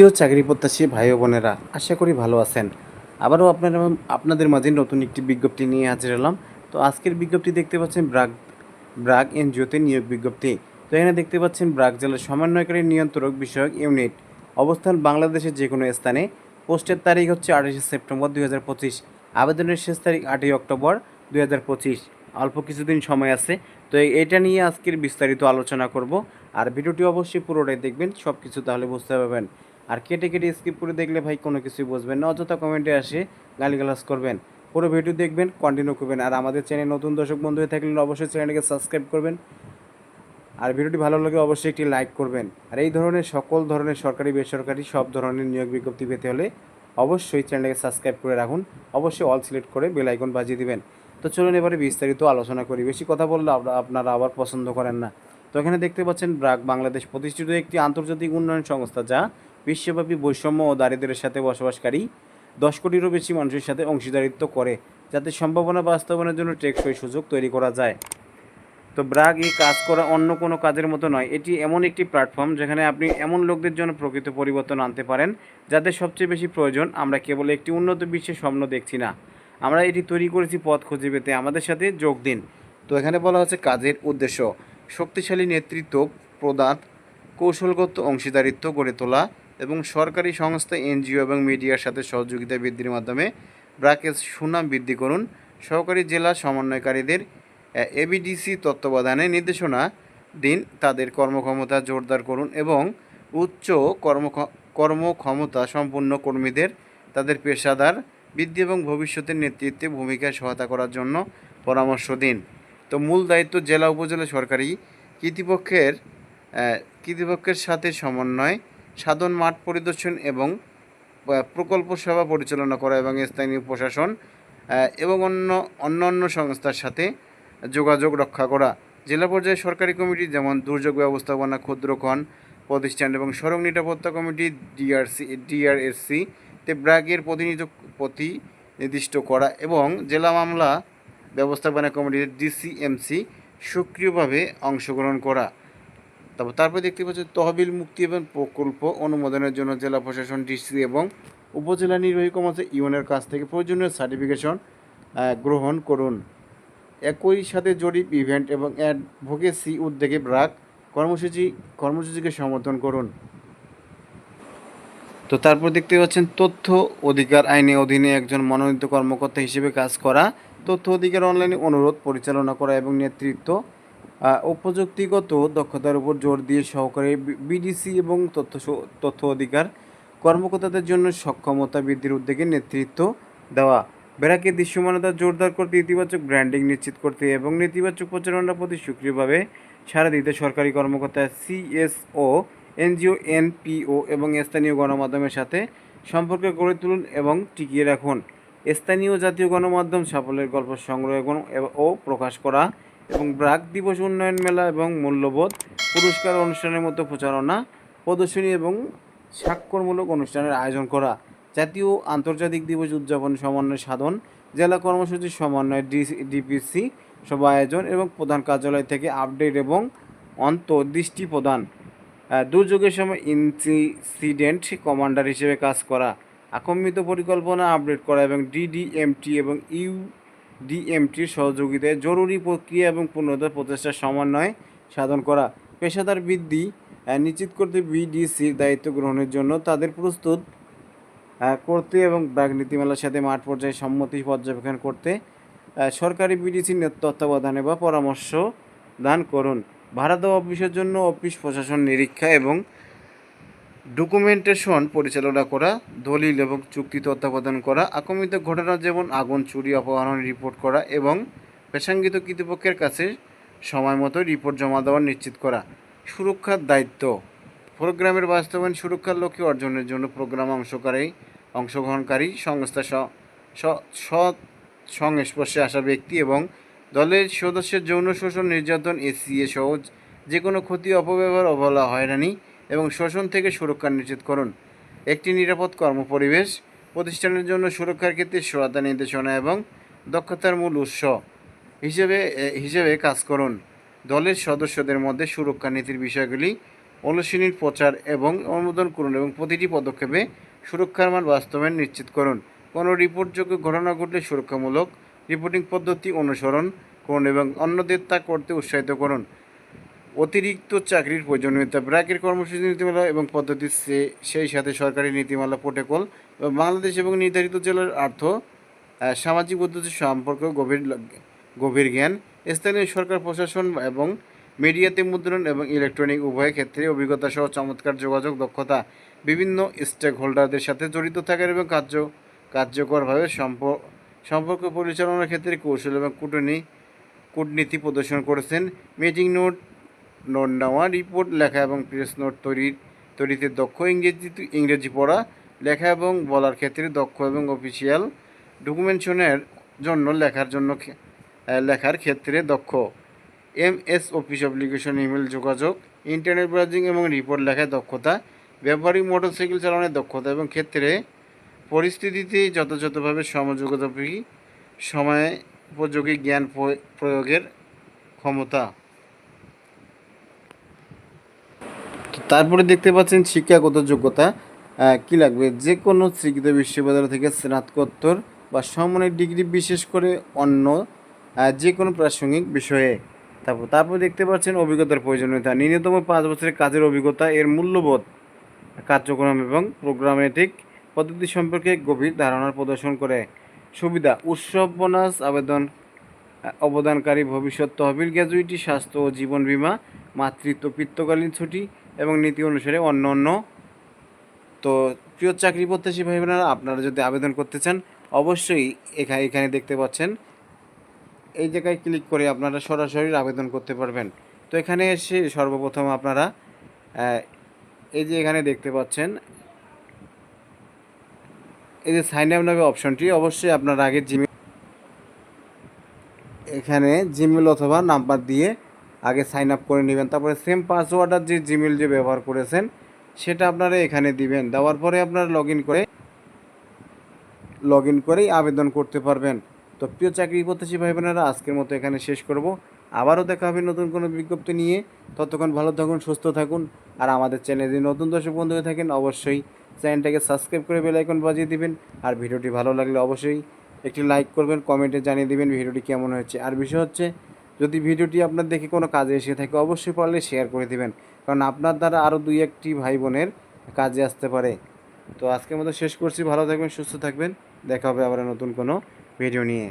প্রিয় চাকরি প্রত্যাশী ভাই ও বোনেরা, আশা করি ভালো আছেন। আবারও আপনাদের মাঝে নতুন একটি বিজ্ঞপ্তি নিয়ে হাজির হলাম। তো আজকের বিজ্ঞপ্তি দেখতে পাচ্ছেন ব্রাক এনজিওতে নিয়োগ বিজ্ঞপ্তি। তো এখানে দেখতে পাচ্ছেন ব্রাক জেলার সমন্বয়কারী নিয়ন্ত্রক বিষয়ক ইউনিট, অবস্থান বাংলাদেশের যে কোনো স্থানে। পোস্টের তারিখ হচ্ছে 28 সেপ্টেম্বর 2025। আবেদনের শেষ তারিখ 8 অক্টোবর 2025। অল্প কিছুদিন সময় আছে। তো এটা নিয়ে আজকের বিস্তারিত আলোচনা করব। আর ভিডিওটি অবশ্যই পুরোটাই দেখবেন, সব কিছু তাহলে বুঝতে পারবেন। আর কেটে কেটে স্কিপ করে দেখলে ভাই কোনো কিছুই বুঝবেন না, অযথা কমেন্টে আসে গালিগালাজ করবেন। পুরো ভিডিও দেখবেন, কন্টিনিউ করবেন। আর আমাদের চ্যানেল নতুন দর্শক বন্ধু হয়ে থাকলে অবশ্যই চ্যানেলটিকে সাবস্ক্রাইব করবেন। আর ভিডিওটি ভালো লাগলে অবশ্যই একটি লাইক করবেন। আর এই ধরনের সকল ধরনের সরকারি বেসরকারি সব ধরনের নিয়োগ বিজ্ঞপ্তি পেতে হলে অবশ্যই চ্যানেলটাকে সাবস্ক্রাইব করে রাখুন। অবশ্যই অল সিলেক্ট করে বেল আইকন বাজিয়ে দিবেন। তো চলুন এবারে বিস্তারিত আলোচনা করি। বেশি কথা বললে আপনারা আবার পছন্দ করেন না। তো এখানে দেখতে পাচ্ছেন ব্রাক বাংলাদেশ প্রতিষ্ঠিত একটি আন্তর্জাতিক উন্নয়ন সংস্থা, যা বিশ্বব্যাপী বৈষম্য ও দারিদ্র্যের সাথে বসবাসকারী 10 কোটিরও বেশি মানুষের সাথে অংশীদারিত্ব করে, যাতে সম্ভাবনা বাস্তবায়নের জন্য টেকসই সুযোগ তৈরি করা যায়। তো ব্রাগ এই কাজ করা অন্য কোনো কাজের মতো নয়। এটি এমন একটি প্ল্যাটফর্ম যেখানে আপনি এমন লোকদের জন্য প্রকৃত পরিবর্তন আনতে পারেন যাদের সবচেয়ে বেশি প্রয়োজন। আমরা কেবল একটি উন্নত বিশ্বের স্বপ্ন দেখছি না, আমরা এটি তৈরি করেছি পথ খুঁজে পেতে। আমাদের সাথে যোগ দিন। তো এখানে বলা হচ্ছে কাজের উদ্দেশ্য: শক্তিশালী নেতৃত্ব প্রদান, কৌশলগত অংশীদারিত্ব গড়ে তোলা এবং সরকারি সংস্থা, এনজিও এবং মিডিয়ার সাথে সহযোগিতা বৃদ্ধির মাধ্যমে ব্রাকের সুনাম বৃদ্ধি করুন। সহকারী জেলা সমন্বয়কারীদের এবিডিসি তত্ত্বাবধানে নির্দেশনা দিন, তাদের কর্মক্ষমতা জোরদার করুন এবং উচ্চ কর্মক্ষমতা সম্পন্ন কর্মীদের তাদের পেশাদার বৃদ্ধি এবং ভবিষ্যতের নেতৃত্বে ভূমিকায় সহায়তা করার জন্য পরামর্শ দিন। তো মূল দায়িত্ব: জেলা উপজেলা সরকারি কর্তৃপক্ষের সাথে সমন্বয় সাধন, মাঠ পরিদর্শন এবং প্রকল্প সেবা পরিচালনা করা এবং স্থানীয় প্রশাসন এবং অন্যান্য সংস্থার সাথে যোগাযোগ রক্ষা করা। জেলা পর্যায়ে সরকারি কমিটি যেমন দুর্যোগ ব্যবস্থাপনা, ক্ষুদ্রঋণ প্রতিষ্ঠান এবং সড়ক নিরাপত্তা কমিটি ডিআরএসসি তে ব্র্যাকের প্রতিনিধিত্ব করা এবং জেলা মামলা ব্যবস্থাপনা কমিটি ডিসিএমসি সক্রিয়ভাবে অংশগ্রহণ করা। তারপর দেখতে পাচ্ছি তহবিল মুক্তি এবং প্রকল্প অনুমোদনের জন্য জেলা প্রশাসন, ডিসি এবং উপজেলা নির্বাহী কর্মচারী ইউনের কাছ থেকে প্রয়োজনীয় সার্টিফিকেশন গ্রহণ করুন। একই সাথে জরিপ, ইভেন্ট এবং অ্যাডভোকেসি উদ্যোগে ব্রাক কর্মসূচিকে সমর্থন করুন। তো তারপর দেখতে পাচ্ছেন তথ্য অধিকার আইনের অধীনে একজন মনোনীত কর্মকর্তা হিসেবে কাজ করা, তথ্য অধিকার অনলাইনে অনুরোধ পরিচালনা করা এবং নেতৃত্ব ও প্রযুক্তিগত দক্ষতার উপর জোর দিয়ে সহকারী বিডিসি এবং তথ্য অধিকার কর্মকর্তাদের জন্য সক্ষমতা বৃদ্ধির উদ্যোগে নেতৃত্ব দেওয়া। ব্র্যাকের দৃশ্যমানতা জোরদার করতে, ইতিবাচক ব্র্যান্ডিং নিশ্চিত করতে এবং নেতিবাচক প্রচারণার প্রতি সক্রিয়ভাবে সাড়া দিতে সরকারি কর্মকর্তা, সিএসও, এনজিও, এনপিও এবং স্থানীয় গণমাধ্যমের সাথে সম্পর্ক গড়ে তুলুন এবং টিকিয়ে রাখুন। স্থানীয় জাতীয় গণমাধ্যম সাফল্যের গল্প সংগ্রহ ও প্রকাশ করা এবং ব্রাক দিবস, উন্নয়ন মেলা এবং মূল্যবোধ পুরস্কার অনুষ্ঠানের মতো প্রচারণা, প্রদর্শনী এবং স্বাক্ষরমূলক অনুষ্ঠানের আয়োজন করা। জাতীয় আন্তর্জাতিক দিবস উদযাপন সমন্বয় সাধন, জেলা কর্মসূচির সমন্বয় ডিপিসি সভা আয়োজন এবং প্রধান কার্যালয় থেকে আপডেট এবং অন্তর্দৃষ্টি প্রদান। দুর্যোগের সময় ইনসিডেন্ট কমান্ডার হিসেবে কাজ করা, আকম্পিত পরিকল্পনা আপডেট করা এবং ডিডিএমটি এবং ইউডিএমটির সহযোগিতায় জরুরি প্রক্রিয়া এবং পুনরুদ্ধার প্রচেষ্টার সমন্বয় সাধন করা। পেশাদার বৃদ্ধি নিশ্চিত করতে বিডিসির দায়িত্ব গ্রহণের জন্য তাদের প্রস্তুত করতে এবং ব্র্যাক নীতিমালার সাথে মাঠ পর্যায়ে সম্মতি পর্যবেক্ষণ করতে সরকারি বিডিসির তত্ত্বাবধানে বা পরামর্শ দান করুন। ভাড়া দেওয়া অফিসের জন্য অফিস প্রশাসন নিরীক্ষা এবং ডকুমেন্টেশন পরিচালনা করা, দলিল এবং চুক্তি তত্ত্বাবধান করা, আকস্মিক ঘটনা যেমন আগুন, চুরি, অপহরণ রিপোর্ট করা এবং পেশাঙ্গিত কর্তৃপক্ষের কাছে সময় মতো রিপোর্ট জমা দেওয়া নিশ্চিত করা। সুরক্ষার দায়িত্ব: প্রোগ্রামের বাস্তবায়ন সুরক্ষার লক্ষ্য অর্জনের জন্য প্রোগ্রাম অংশগ্রহণকারী সংস্থা, সংস্পর্শে আসা ব্যক্তি এবং দলের সদস্যের যৌন শোষণ, নির্যাতন, এসিএ সহ যে কোনো ক্ষতি, অপব্যবহার, অবহেলা, হয়রানি এবং শোষণ থেকে সুরক্ষা নিশ্চিত করুন। একটি নিরাপদ কর্মপরিবেশ প্রতিষ্ঠানের জন্য সুরক্ষার ক্ষেত্রে সহায়তা, নির্দেশনা এবং দক্ষতার মূল উৎস হিসেবে কাজ করুন। দলের সদস্যদের মধ্যে সুরক্ষা নীতির বিষয়গুলি অনুশীলনীর প্রচার এবং অনুমোদন করুন এবং প্রতিটি পদক্ষেপে সুরক্ষার মান বাস্তবায়ন নিশ্চিত করুন। কোনো রিপোর্টযোগ্য ঘটনা ঘটলে সুরক্ষামূলক রিপোর্টিং পদ্ধতি অনুসরণ করুন এবং অন্যদের তা করতে উৎসাহিত করুন। অতিরিক্ত চাকরির প্রয়োজনীয়তা ব্র্যাকের কর্মসূচি নীতিমালা এবং পদ্ধতি সেই সাথে সরকারি নীতিমালা প্রোটোকল এবং বাংলাদেশ এবং নির্ধারিত জেলার সামাজিক পদ্ধতি সম্পর্কে গভীর জ্ঞান, স্থানীয় সরকার প্রশাসন এবং মিডিয়াতে মুদ্রণ এবং ইলেকট্রনিক উভয় ক্ষেত্রে অভিজ্ঞতা সহ চমৎকার যোগাযোগ দক্ষতা, বিভিন্ন স্টেক হোল্ডারদের সাথে জড়িত থাকার এবং কার্যকরভাবে সম্পর্ক পরিচালনার ক্ষেত্রে কৌশল এবং কূটনীতি প্রদর্শন করেছেন। মিটিং নোট নেওয়া, রিপোর্ট লেখা এবং প্রেস নোট তৈরিতে দক্ষ, ইংরেজি পড়া, লেখা এবং বলার ক্ষেত্রে দক্ষ এবং অফিসিয়াল ডকুমেন্টেশনের জন্য লেখার ক্ষেত্রে দক্ষ। MS অফিস অ্যাপ্লিকেশন, ইমেল যোগাযোগ, ইন্টারনেট ব্রাউজিং এবং রিপোর্ট লেখায় দক্ষতা, ব্যবহারিক মোটরসাইকেল চালানোর দক্ষতা এবং ক্ষেত্রে পরিস্থিতিতে যথাযথভাবে সময় উপযোগী জ্ঞান প্রয়োগের ক্ষমতা। তারপরে দেখতে পাচ্ছেন শিক্ষাগত যোগ্যতা কি লাগবে, যে কোনো স্বীকৃত বিশ্ববিদ্যালয় থেকে স্নাতকোত্তর বা সমমানের ডিগ্রি, বিশেষ করে অন্য যে কোনো প্রাসঙ্গিক বিষয়ে। তারপর দেখতে পাচ্ছেন অভিজ্ঞতার প্রয়োজনীয়তা, ন্যূনতম 5 বছরের কাজের অভিজ্ঞতা, এর মূল্যবোধ কার্যক্রম এবং প্রোগ্রামেটিক পদ্ধতি সম্পর্কে গভীর ধারণার প্রদর্শন করে। সুবিধা: উৎসব বোনাস, অবদানকারী ভবিষ্যৎ তহবিল, গ্র্যাজুইটি, স্বাস্থ্য ও জীবন বীমা, মাতৃত্ব, পিতৃকালীন ছুটি এবং নীতি অনুসারে অন্য। তো প্রিয় চাকরি প্রত্যাশী ভাই বোনেরা, আপনারা যদি আবেদন করতে চান অবশ্যই এখানে দেখতে পাচ্ছেন, এই জায়গায় ক্লিক করে আপনারা সরাসরি আবেদন করতে পারবেন। তো এখানে এসে সর্বপ্রথম আপনারা এই যে এখানে দেখতে পাচ্ছেন এই যে সাইন আপ নামে অপশনটি, অবশ্যই আপনার আগে এখানে জিমেল অথবা নাম্বার দিয়ে আগে সাইন আপ করে নেবেন। তারপরে সেম পাসওয়ার্ড আর যে জিমেল যে ব্যবহার করেছেন সেটা আপনারা এখানে দিবেন। দেওয়ার পরে আপনারা লগ ইন করেই আবেদন করতে পারবেন। তো প্রিয় চাকরি প্রত্যাশী ভাই বোনেরা, আজকের মতো এখানে শেষ করব। আবারও দেখা হবে নতুন কোনো বিজ্ঞপ্তি নিয়ে। ততক্ষণ ভালো থাকুন, সুস্থ থাকুন। আর আমাদের চ্যানেলে যদি নতুন দর্শক বন্ধু হয়ে থাকেন অবশ্যই চ্যানেলটাকে সাবস্ক্রাইব করে বেল আইকন বাজিয়ে দিবেন। আর ভিডিওটি ভালো লাগলে অবশ্যই একটি লাইক করবেন, কমেন্টে জানিয়ে দিবেন ভিডিওটি কেমন হয়েছে। আর বিষয় হচ্ছে, যদি ভিডিওটি আপনার দেখে কোনো কাজে এসে থাকে অবশ্যই পারলে শেয়ার করে দিবেন, কারণ আপনার দ্বারা আরও 2-1টি ভাই বোনের কাজে আসতে পারে। তো আজকের মতো শেষ করছি, ভালো থাকবেন, সুস্থ থাকবেন, দেখা হবে আবার নতুন কোনো ভিডিও নিয়ে।